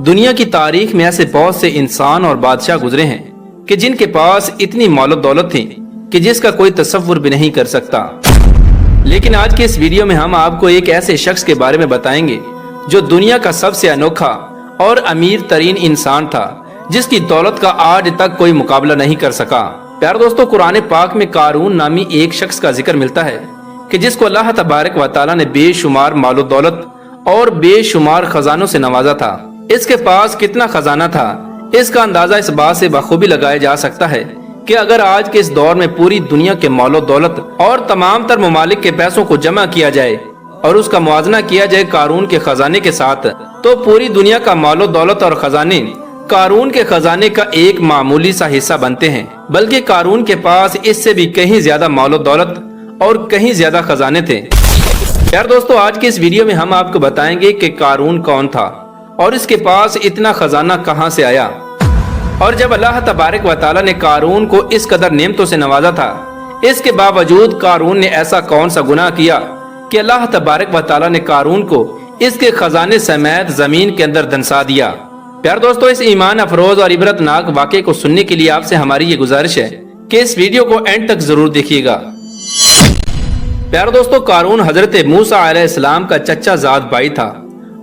दुनिया की तारीख में ऐसे बहुत से इंसान और बादशाह गुजरे हैं कि जिनके पास इतनी मौलत दौलत थी कि जिसका कोई तसव्वुर भी नहीं कर सकता। लेकिन आज के इस वीडियो में हम आपको एक ऐसे शख्स के बारे में बताएंगे जो दुनिया का सबसे अनोखा और अमीर तरीन इंसान था, जिसकी दौलत का आज तक कोई मुकाबला नहीं कर सका। प्यारे दोस्तों, कुरान पाक में कारून नामी एक शख्स का जिक्र मिलता है कि जिसको अल्लाह तबारक व तआला ने बेशुमार मालो दौलत और बेशुमार खजानों से नवाजा था। इसके पास कितना खजाना था, इसका अंदाजा इस बात से बखूबी लगाया जा सकता है कि अगर आज के इस दौर में पूरी दुनिया के मालो दौलत और तमाम तर ममालिक के पैसों को जमा किया जाए और उसका मुआवजा किया जाए कारून के खजाने के साथ, तो पूरी दुनिया का मालो दौलत और खजाने कारून के खजाने का एक मामूली सा हिस्सा बनते हैं। बल्कि कारून के पास इससे भी कहीं ज्यादा मालो दौलत और कहीं ज्यादा खजाने थे। यार दोस्तों, आज के इस वीडियो में हम आपको बताएंगे कि कारून कौन था और इसके पास इतना खजाना कहां से आया। और जब अल्लाह तबारक व तआला ने कारून को इस कदर नेमतों से नवाजा था, इसके बावजूद कारून ने ऐसा कौन सा गुनाह किया कि अल्लाह तबारक व तआला ने कारून को इसके खजाने समेत जमीन के अंदर धंसा दिया। प्यार दोस्तों, इस ईमान अफरोज और इबरतनाक वाक़े को सुनने के लिए आपसे हमारी ये गुजारिश है कि इस वीडियो को एंड तक जरूर देखिएगा। प्यार दोस्तों, कारून हजरत मूसा अलैहिस्सलाम का चचा जाद भाई था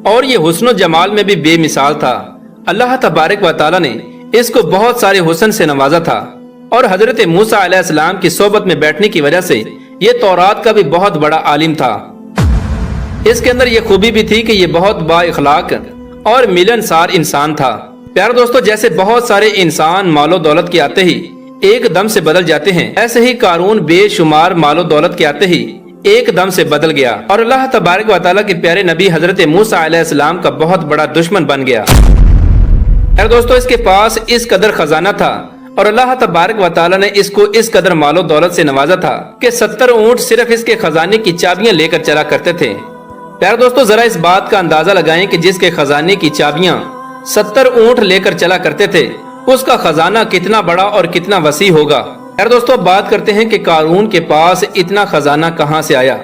और ये हुस्न जमाल में भी बेमिसाल था। अल्लाह तबारक व तआला ने इसको बहुत सारे हुस्न से नवाजा था और हजरत मूसा अलैहिस्सलाम की सोबत में बैठने की वजह से ये तौरात का भी बहुत बड़ा आलिम था। इसके अंदर ये खूबी भी थी कि ये बहुत बाइखलाक और मिलनसार इंसान था। प्यारे दोस्तों, जैसे बहुत सारे इंसान मालो दौलत के आते ही एकदम से बदल जाते हैं, ऐसे ही कारून बेशुमार मालो दौलत के आते ही एकदम से बदल गया और अल्लाह तबारक व तआला के प्यारे नबी हजरत मूसा अलैहिस्सलाम का बहुत बड़ा दुश्मन बन गया। यार दोस्तों, इसके पास इस कदर खजाना था और अल्लाह तबारक व तआला ने इसको इस कदर मालो दौलत से नवाजा था कि 70 ऊंट सिर्फ इसके खजाने की चाबियां लेकर चला करते थे। प्यारे दोस्तों, जरा इस बात का अंदाजा लगाएं कि जिसके खजाने की चाबियां 70 ऊंट लेकर चला करते थे, उसका खजाना कितना बड़ा और कितना वसी होगा। यार दोस्तों, बात करते हैं कि कारून के पास इतना खजाना कहां से आया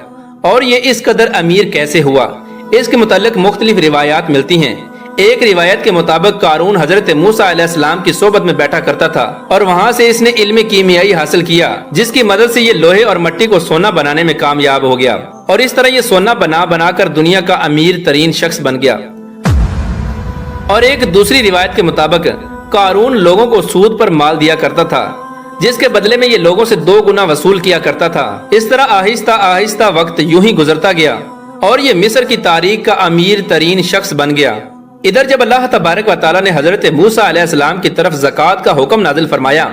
और ये इस कदर अमीर कैसे हुआ। इसके मुतालिक मुख्तलिफ रिवायात मिलती हैं। एक रिवायत के मुताबिक कारून हजरत मूसा अलैहिस्सलाम की सोबत में बैठा करता था और वहां से इसने इल्म कीमियाई हासिल किया, जिसकी मदद से ये लोहे और मिट्टी को सोना बनाने में कामयाब हो गया और इस तरह ये सोना बना बनाकर दुनिया का अमीर तरीन शख्स बन गया। और एक दूसरी रिवायत के मुताबिक कारून लोगों को सूद पर माल दिया करता था, जिसके बदले में ये लोगों से 2 गुना वसूल किया करता था। इस तरह आहिस्ता आहिस्ता वक्त यूं ही गुजरता गया और ये मिस्र की तारीख का अमीर तरीन शख्स बन गया। इधर जब अल्लाह तबारक व तआला ने हजरत मूसा अलैहिस्सलाम की तरफ ज़कात का हुक्म नाजिल फरमाया,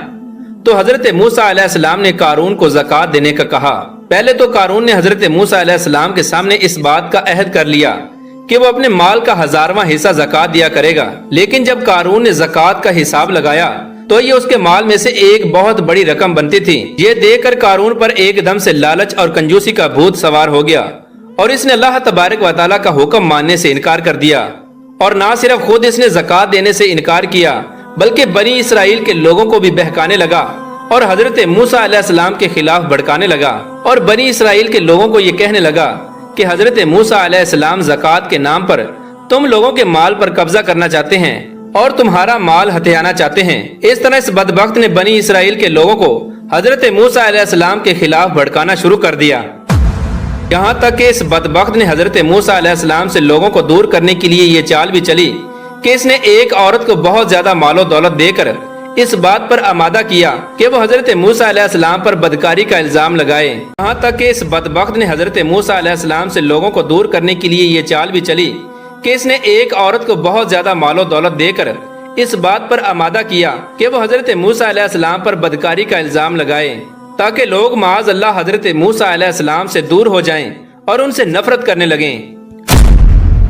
तो हजरत मूसा अलैहिस्सलाम ने कारून को ज़कात देने का कहा। पहले तो कारून ने हजरत मूसा अलैहिस्सलाम के सामने इस बात का अहद कर लिया कि वो अपने माल का 1000वां हिस्सा ज़कात दिया करेगा। लेकिन जब कारून ने ज़कात का हिसाब लगाया तो ये उसके माल में से एक बहुत बड़ी रकम बनती थी। ये देखकर कारून पर एकदम से लालच और कंजूसी का भूत सवार हो गया और इसने अल्लाह तबारक व तआला का हुक्म मानने से इनकार कर दिया। और ना सिर्फ खुद इसने ज़कात देने से इनकार किया, बल्कि बनी इसराइल के लोगों को भी बहकाने लगा और हजरत मूसा अलैहिस्सलाम के खिलाफ भड़काने लगा और बनी इसराइल के लोगों को ये कहने लगा कि हजरत मूसा अलैहिस्सलाम ज़कात के नाम पर तुम लोगों के माल पर कब्जा करना चाहते हैं और तुम्हारा माल हथियाना चाहते हैं। इस तरह इस बदबख्त ने बनी इसराइल के लोगों को हजरत मूसा अलैहिस्सलाम के खिलाफ भड़काना शुरू कर दिया। यहाँ तक कि इस बदबख्त ने हजरत मूसा अलैहिस्सलाम से लोगों को दूर करने के लिए ये चाल भी चली कि इसने एक औरत को बहुत ज्यादा मालो दौलत देकर इस बात पर आमादा किया कि वो हजरत मूसा अलैहिस्सलाम पर बदकारी का इल्जाम लगाए। यहाँ तक कि इस बदबख्त ने हजरत मूसा अलैहिस्सलाम से लोगों को दूर करने के लिए ये चाल भी चली कि इसने एक औरत को बहुत ज्यादा मालो दौलत देकर इस बात पर आमादा किया कि वो हजरत मूसा अलैहिस्सलाम पर बदकारी का इल्जाम लगाए, ताकि लोग माज अल्लाह हजरत मूसा अलैहिस्सलाम से दूर हो जाएं और उनसे नफरत करने लगें।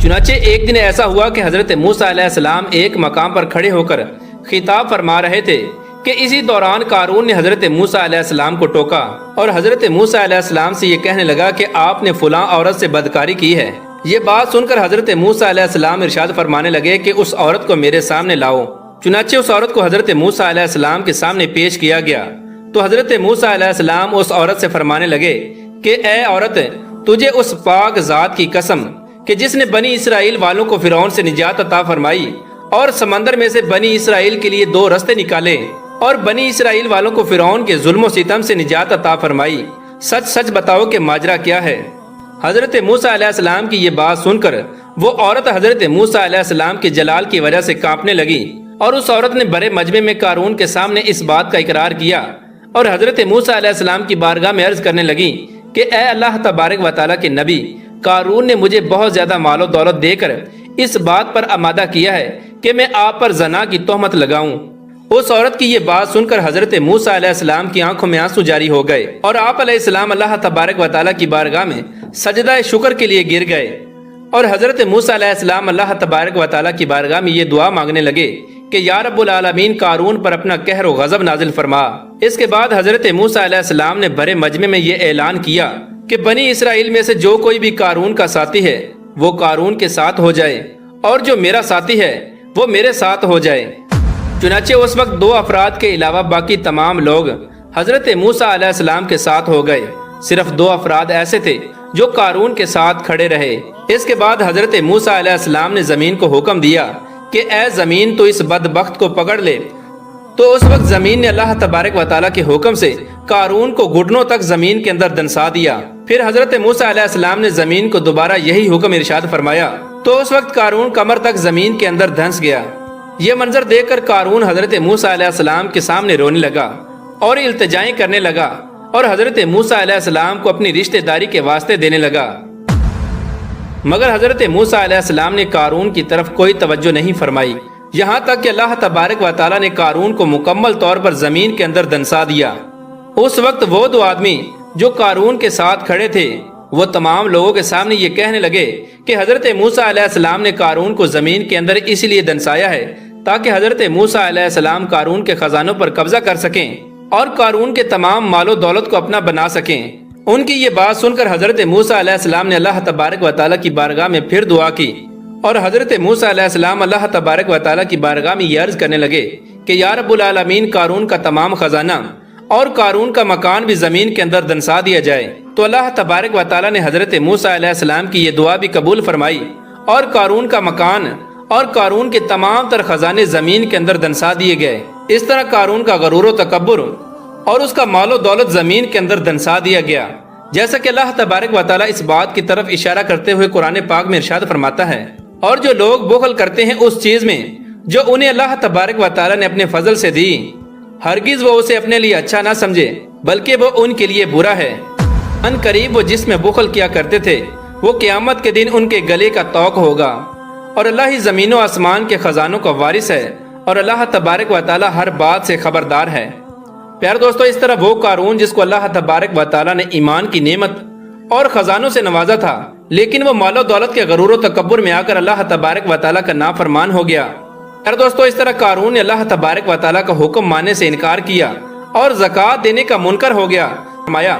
चुनाचे एक दिन ऐसा हुआ कि हजरत मूसा अलैहिस्सलाम एक मकाम पर खड़े होकर खिताब फरमा रहे थे कि इसी दौरान कारून ने हजरत मूसा अलैहिस्सलाम को टोका और हजरत मूसा अलैहिस्सलाम से ये कहने लगा कि आपने फलां औरत से बदकारी की है। ये बात सुनकर हजरत मूसा अलैहिस्सलाम इरशाद फरमाने लगे कि उस औरत को मेरे सामने लाओ। चुनाचे उस औरत को हजरत मूसा अलैहिस्सलाम के सामने पेश किया गया तो हजरत मूसा अलैहिस्सलाम उस औरत से फरमाने लगे कि ए औरत, तुझे उस पाक जात की कसम कि जिसने बनी इसराइल वालों को फिरौन से निजात अता फरमाई اور سمندر میں سے بنی اسرائیل کے لیے 2 رستے نکالے اور بنی اسرائیل والوں کو فرعون کے ظلم و ستم سے نجات عطا فرمائی۔ سچ سچ بتاؤ کہ ماجرا کیا ہے؟ حضرت موسیٰ علیہ السلام کی یہ بات سن کر وہ عورت حضرت موسیٰ علیہ السلام کے جلال کی وجہ سے کانپنے لگی، اور اس عورت نے بڑے مجمع میں قارون کے سامنے اس بات کا اقرار کیا اور حضرت موسیٰ علیہ السلام کی بارگاہ میں عرض کرنے لگی کہ اے اللہ تبارک و تعالیٰ کے نبی، قارون نے مجھے بہت زیادہ مال و دولت دے کر اس بات پر آمادہ کیا ہے کہ میں آپ پر زنا کی تہمت لگاؤں۔ اس عورت کی یہ بات سن کر حضرت موسیٰ علیہ السلام کی آنکھوں میں آنسو جاری ہو گئے، اور آپ علیہ السلام اللہ تبارک و تعالیٰ کی بارگاہ میں سجدہ شکر کے لیے گر گئے، اور حضرت موسیٰ علیہ السلام اللہ تبارک و تعالیٰ کی بارگاہ میں یہ دعا مانگنے لگے کہ یا رب العالمین قارون پر اپنا قہر و غضب نازل فرما۔ اس کے بعد حضرت موسیٰ علیہ السلام نے بڑے مجمع میں یہ اعلان کیا کہ بنی اسرائیل میں سے جو کوئی بھی قارون کا ساتھی ہے وہ قارون کے ساتھ ہو جائے، اور جو میرا ساتھی ہے وہ میرے ساتھ ہو جائے۔ چنانچہ اس وقت 2 افراد کے علاوہ باقی تمام لوگ حضرت موسیٰ علیہ السلام کے ساتھ ہو گئے۔ صرف 2 افراد ایسے تھے جو قارون کے ساتھ کھڑے رہے۔ اس کے بعد حضرت موسیٰ علیہ السلام نے زمین کو حکم دیا کہ اے زمین تو اس بدبخت کو پکڑ لے، تو اس وقت زمین نے اللہ تبارک و تعالیٰ کے حکم سے قارون کو گھٹنوں تک زمین کے اندر دنسا دیا۔ پھر حضرت موسیٰ علیہ السلام نے زمین کو دوبارہ یہی حکم ارشاد فرمایا، تو اس وقت قارون کمر تک زمین کے اندر دھنس گیا۔ یہ منظر دیکھ کر قارون حضرت موسیٰ علیہ السلام کے سامنے رونے لگا اور التجائیں کرنے لگا، اور حضرت موسیٰ علیہ السلام کو اپنی رشتہ داری کے واسطے دینے لگا، مگر حضرت موسیٰ علیہ السلام نے قارون کی طرف کوئی توجہ نہیں فرمائی، یہاں تک کہ اللہ تبارک و تعالیٰ نے قارون کو مکمل طور پر زمین کے اندر دنسا دیا۔ اس وقت وہ 2 آدمی جو قارون کے ساتھ کھڑے تھے وہ تمام لوگوں کے سامنے یہ کہنے لگے کہ حضرت موسیٰ علیہ السلام نے قارون کو زمین کے اندر اس لیے دنسایا ہے تاکہ حضرت موسیٰ علیہ السلام قارون کے خزانوں پر قبضہ کر سکیں اور قارون کے تمام مال و دولت کو اپنا بنا سکیں۔ ان کی یہ بات سن کر حضرت موسیٰ علیہ السلام نے اللہ تبارک و تعالیٰ کی بارگاہ میں پھر دعا کی، اور حضرت موسیٰ علیہ السلام اللہ تبارک و تعالیٰ کی بارگاہ میں یہ عرض کرنے لگے کہ یا رب العالمین قارون کا تمام خزانہ اور قارون کا مکان بھی زمین کے اندر دنسا دیا جائے۔ تو اللہ تبارک و تعالیٰ نے حضرت موسیٰ علیہ السلام کی یہ دعا بھی قبول فرمائی، اور قارون کا مکان اور قارون کے تمام تر خزانے زمین کے اندر دنسا دیے گئے۔ اس طرح قارون کا غرور و تکبر اور اس کا مال و دولت زمین کے اندر دنسا دیا گیا، جیسا کہ اللہ تبارک و تعالیٰ اس بات کی طرف اشارہ کرتے ہوئے قرآن پاک میں ارشاد فرماتا ہے، اور جو لوگ بخل کرتے ہیں اس چیز میں جو انہیں اللہ تبارک و تعالیٰ نے اپنے فضل سے دی، ہرگز وہ اسے اپنے لیے اچھا نہ سمجھے بلکہ وہ ان کے لیے برا ہے۔ ان قریب وہ جس میں بخل کیا کرتے تھے وہ قیامت کے دن ان کے گلے کا طوق ہوگا، اور اللہ ہی زمین و آسمان کے خزانوں کا وارث ہے، اور اللہ تبارک و تعالیٰ ہر بات سے خبردار ہے۔ پیارے دوستو، اس طرح وہ قارون جس کو اللہ تبارک و تعالیٰ نے ایمان کی نعمت اور خزانوں سے نوازا تھا، لیکن وہ مال و دولت کے غرور و تکبر میں آ کر اللہ تبارک و تعالیٰ کا نافرمان ہو گیا۔ پیارے دوستو، اس طرح قارون نے اللہ تبارک و تعالیٰ کا حکم ماننے سے انکار کیا اور زکوٰۃ دینے کا منکر ہو گیا۔ فرمایا